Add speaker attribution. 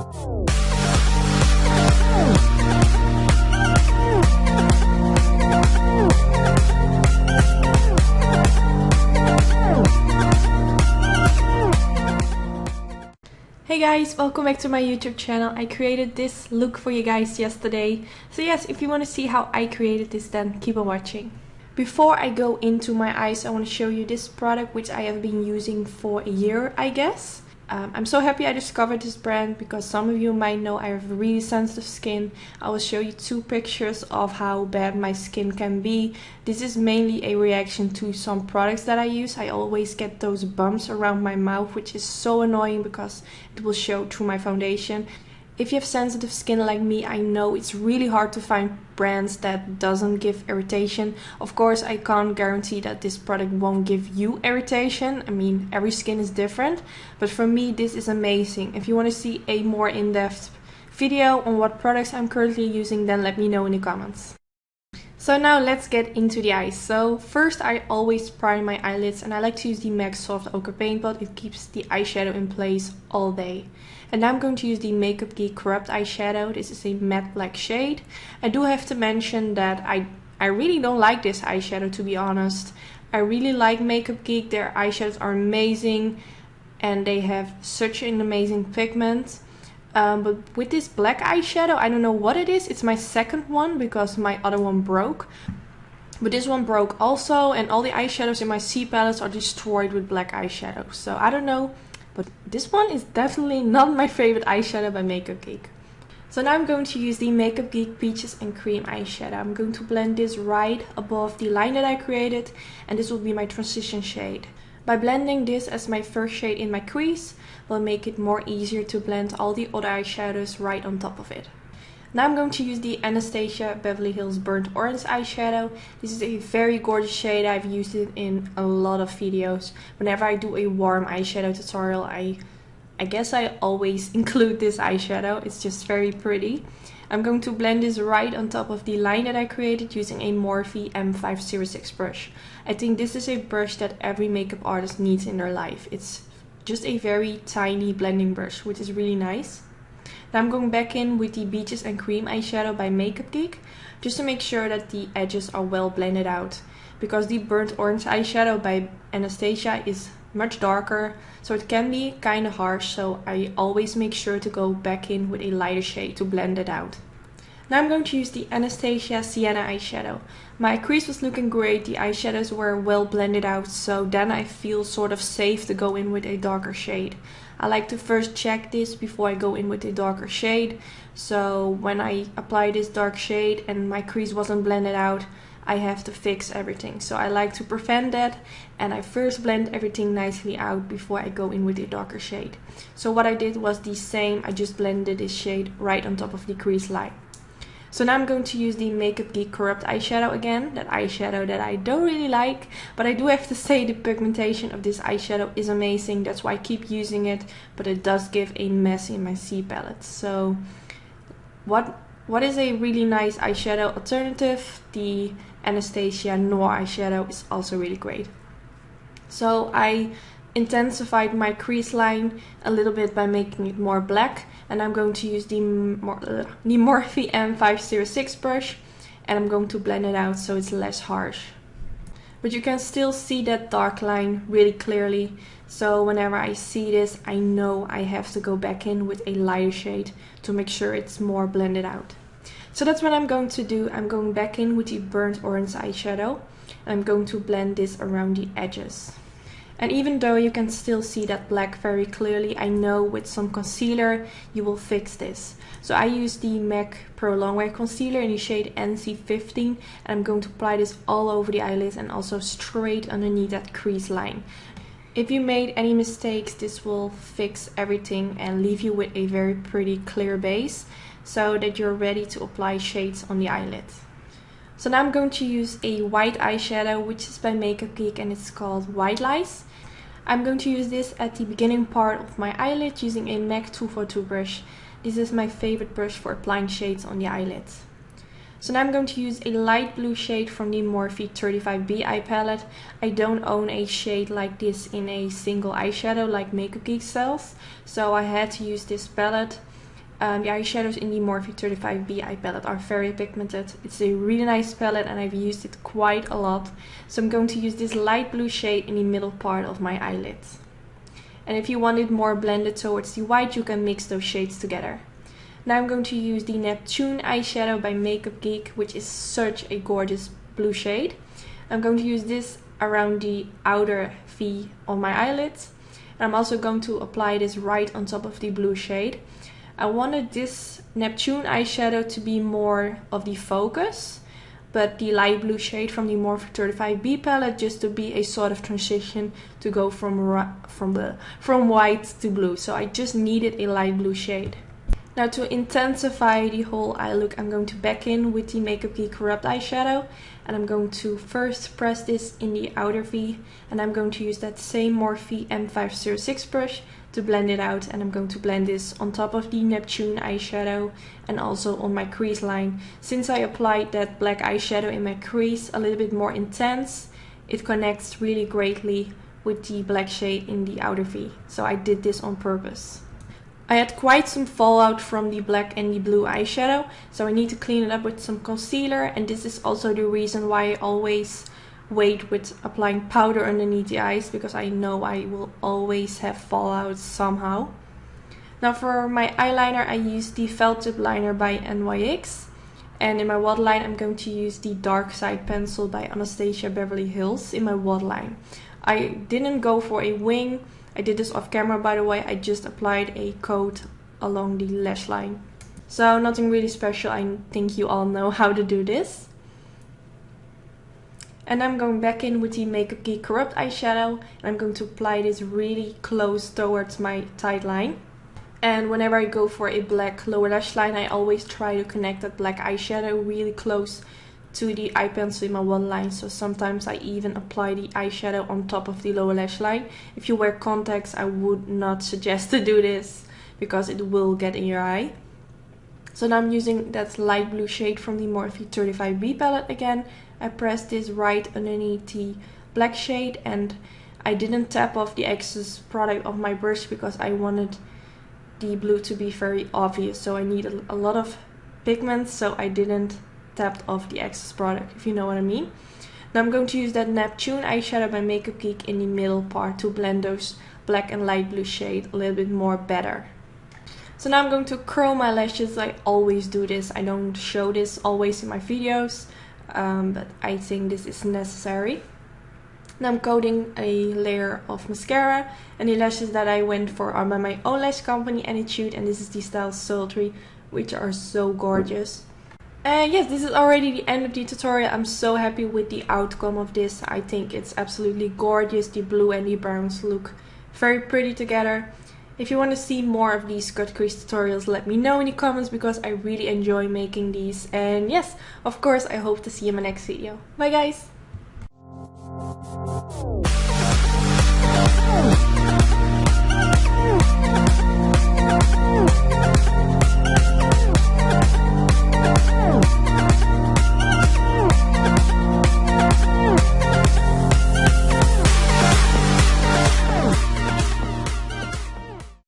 Speaker 1: Hey guys, welcome back to my YouTube channel. I created this look for you guys yesterday. So yes, if you want to see how I created this, then keep on watching. Before I go into my eyes, I want to show you this product which I have been using for a year, I guess. I'm so happy I discovered this brand because some of you might know I have really sensitive skin. I will show you 2 pictures of how bad my skin can be. This is mainly a reaction to some products that I use. I always get those bumps around my mouth, which is so annoying because it will show through my foundation. If you have sensitive skin like me, I know it's really hard to find brands that doesn't give irritation. Of course, I can't guarantee that this product won't give you irritation. I mean, every skin is different. But for me, this is amazing. If you want to see a more in-depth video on what products I'm currently using, then let me know in the comments. So now let's get into the eyes. So first I always prime my eyelids and I like to use the MAC Soft Ochre Paint Pot. It keeps the eyeshadow in place all day. And now I'm going to use the Makeup Geek Corrupt eyeshadow. This is a matte black shade. I do have to mention that I really don't like this eyeshadow, to be honest. I really like Makeup Geek. Their eyeshadows are amazing and they have such an amazing pigment. But with this black eyeshadow, I don't know what it is. It's my second one because my other one broke. But this one broke also, and all the eyeshadows in my C palettes are destroyed with black eyeshadow. So I don't know, but this one is definitely not my favorite eyeshadow by Makeup Geek. So now I'm going to use the Makeup Geek Peaches and Cream eyeshadow. I'm going to blend this right above the line that I created, and this will be my transition shade. By blending this as my first shade in my crease, will make it more easier to blend all the other eyeshadows right on top of it. Now I'm going to use the Anastasia Beverly Hills Burnt Orange eyeshadow. This is a very gorgeous shade. I've used it in a lot of videos. Whenever I do a warm eyeshadow tutorial, I guess I always include this eyeshadow. It's just very pretty. I'm going to blend this right on top of the line that I created using a Morphe M506 brush. I think this is a brush that every makeup artist needs in their life. It's just a very tiny blending brush, which is really nice. Now I'm going back in with the Peaches and Cream eyeshadow by Makeup Geek, just to make sure that the edges are well blended out. Because the Burnt Orange eyeshadow by Anastasia is much darker, so it can be kind of harsh, so I always make sure to go back in with a lighter shade to blend it out. Now I'm going to use the Anastasia Sienna eyeshadow. My crease was looking great, the eyeshadows were well blended out, so then I feel sort of safe to go in with a darker shade. I like to first check this before I go in with a darker shade, so when I apply this dark shade and my crease wasn't blended out, I have to fix everything. So I like to prevent that, and I first blend everything nicely out before I go in with a darker shade. So what I did was the same, I just blended this shade right on top of the crease line. So now I'm going to use the Makeup Geek Corrupt eyeshadow again, that eyeshadow that I don't really like, but I do have to say the pigmentation of this eyeshadow is amazing, that's why I keep using it, but it does give a mess in my C palette. So what is a really nice eyeshadow alternative? The Anastasia Noir eyeshadow is also really great. So I intensified my crease line a little bit by making it more black, and I'm going to use the Morphe M506 brush, and I'm going to blend it out so it's less harsh. But you can still see that dark line really clearly, so whenever I see this, I know I have to go back in with a lighter shade to make sure it's more blended out. So that's what I'm going to do. I'm going back in with the Burnt Orange eyeshadow, and I'm going to blend this around the edges. And even though you can still see that black very clearly, I know with some concealer you will fix this. So I use the MAC Pro Longwear Concealer in the shade NC15, and I'm going to apply this all over the eyelids and also straight underneath that crease line. If you made any mistakes, this will fix everything and leave you with a very pretty clear base, so that you're ready to apply shades on the eyelid. So now I'm going to use a white eyeshadow, which is by Makeup Geek, and it's called White Lies. I'm going to use this at the beginning part of my eyelid using a MAC 242 brush. This is my favorite brush for applying shades on the eyelids. So now I'm going to use a light blue shade from the Morphe 35B eye palette. I don't own a shade like this in a single eyeshadow like Makeup Geek sells, so I had to use this palette. The eyeshadows in the Morphe 35B eye palette are very pigmented. It's a really nice palette and I've used it quite a lot. So I'm going to use this light blue shade in the middle part of my eyelids. And if you want it more blended towards the white, you can mix those shades together. Now I'm going to use the Neptune eyeshadow by Makeup Geek, which is such a gorgeous blue shade. I'm going to use this around the outer V on my eyelids. And I'm also going to apply this right on top of the blue shade. I wanted this Neptune eyeshadow to be more of the focus, but the light blue shade from the Morphe 35B palette just to be a sort of transition to go from white to blue. So I just needed a light blue shade. Now to intensify the whole eye look, I'm going to back in with the Makeup Geek Corrupt eyeshadow, and I'm going to first press this in the outer V, and I'm going to use that same Morphe M506 brush to blend it out, and I'm going to blend this on top of the Neptune eyeshadow and also on my crease line. Since I applied that black eyeshadow in my crease a little bit more intense, it connects really greatly with the black shade in the outer V, so I did this on purpose. I had quite some fallout from the black and the blue eyeshadow, so I need to clean it up with some concealer, and this is also the reason why I always wait with applying powder underneath the eyes, because I know I will always have fallout somehow. Now for my eyeliner, I use the Felt Tip Liner by NYX, and in my waterline I'm going to use the Dark Side Pencil by Anastasia Beverly Hills in my waterline. I didn't go for a wing. I did this off camera, by the way. I just applied a coat along the lash line. So nothing really special. I think you all know how to do this. And I'm going back in with the Makeup Geek Corrupt eyeshadow, and I'm going to apply this really close towards my tight line. And whenever I go for a black lower lash line, I always try to connect that black eyeshadow really close to the eye pencil in my waterline. So sometimes I even apply the eyeshadow on top of the lower lash line. If you wear contacts, I would not suggest to do this because it will get in your eye. So now I'm using that light blue shade from the Morphe 35B palette again. I pressed this right underneath the black shade, and I didn't tap off the excess product of my brush because I wanted the blue to be very obvious. So I needed a lot of pigment, so I didn't tap off the excess product, if you know what I mean. Now I'm going to use that Neptune eyeshadow by Makeup Geek in the middle part to blend those black and light blue shade a little bit more better. So now I'm going to curl my lashes. I always do this. I don't show this always in my videos, but I think this is necessary. Now I'm coating a layer of mascara, and the lashes that I went for are by my own lash company, Attitude, and this is the style Sultry, which are so gorgeous. And yes, this is already the end of the tutorial. I'm so happy with the outcome of this. I think it's absolutely gorgeous. The blue and the browns look very pretty together. If you want to see more of these cut crease tutorials, let me know in the comments because I really enjoy making these. And yes, of course, I hope to see you in my next video. Bye guys!